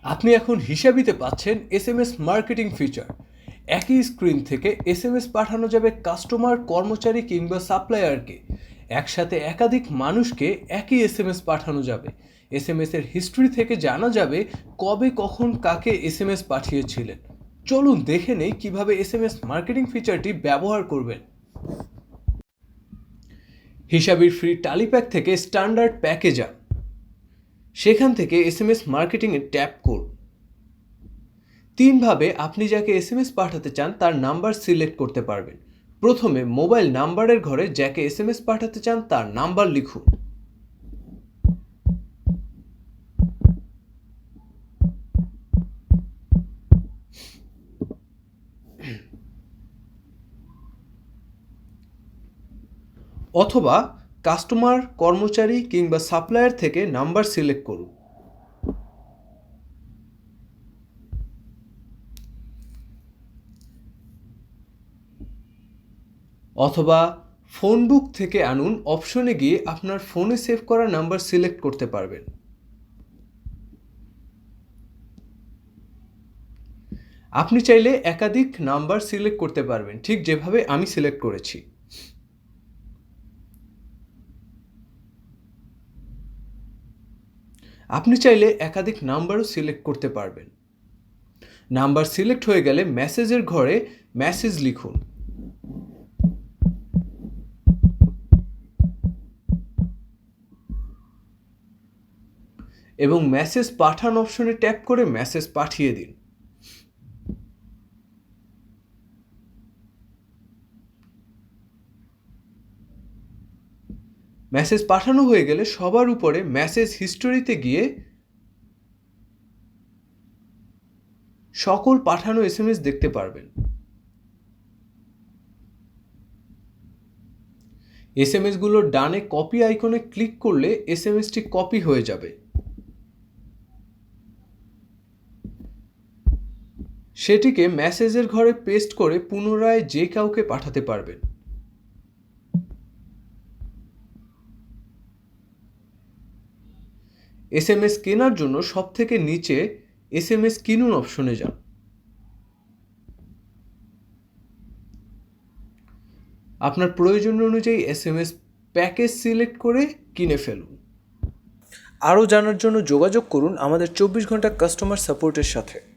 আপনি এখন হিসাবিতে পাচ্ছেন এসএমএস মার্কেটিং ফিচার। একই স্ক্রিন থেকে এসএমএস পাঠানো যাবে কাস্টমার, কর্মচারী কিংবা সাপ্লায়ারকে। একসাথে একাধিক মানুষকে একই এসএমএস পাঠানো যাবে। এসএমএস এর হিস্ট্রি থেকে জানা যাবে কবে কখন কাকে এসএমএস পাঠিয়েছিলেন। চলুন দেখে নেই কিভাবে এসএমএস মার্কেটিং ফিচারটি ব্যবহার করবেন। হিসাবির ফ্রি টালি প্যাক থেকে স্ট্যান্ডার্ড প্যাকে যান। সেখান থেকে এসএমএস মার্কেটিংয়ে ট্যাপ করুন। তিনভাবে আপনি যাকে এসএমএস পাঠাতে চান তার নাম্বার সিলেক্ট করতে পারবেন। প্রথমে মোবাইল নাম্বারের ঘরে যাকে এসএমএস পাঠাতে চান তার নাম্বার লিখুন। অথবা কাস্টমার, কর্মচারী কিংবা সাপ্লায়ার থেকে নাম্বার সিলেক্ট করুন। অথবা ফোন বুক থেকে আনুন অপশনে গিয়ে আপনার ফোনে সেভ করা নাম্বার সিলেক্ট করতে পারবেন। আপনি চাইলে একাধিক নাম্বার সিলেক্ট করতে পারবেন, ঠিক যেভাবে আমি সিলেক্ট করেছি। আপনি চাইলে একাধিক নাম্বারও সিলেক্ট করতে পারবেন। নাম্বার সিলেক্ট হয়ে গেলে মেসেজের ঘরে মেসেজ লিখুন। এবং মেসেজ পাঠান অপশনে ট্যাপ করে মেসেজ পাঠিয়ে দিন। মেসেজ পাঠানো হয়ে গেলে সবার উপরে মেসেজ হিস্টোরিতে গিয়ে সকল পাঠানো এসএমএস দেখতে পারবেন। এসএমএস গুলোর ডানে কপি আইকনে ক্লিক করলে এসএমএসটি কপি হয়ে যাবে। সেটিকে মেসেজের ঘরে পেস্ট করে পুনরায় যে কাউকে পাঠাতে পারবেন। এসএমএস কেনার জন্য সবথেকে নিচে এসএমএস কিনুন অপশনে যান। আপনার প্রয়োজন অনুযায়ী এসএমএস প্যাকেজ সিলেক্ট করে কিনে ফেলুন। আরও জানার জন্য যোগাযোগ করুন আমাদের 24 ঘন্টা কাস্টমার সাপোর্টের সাথে।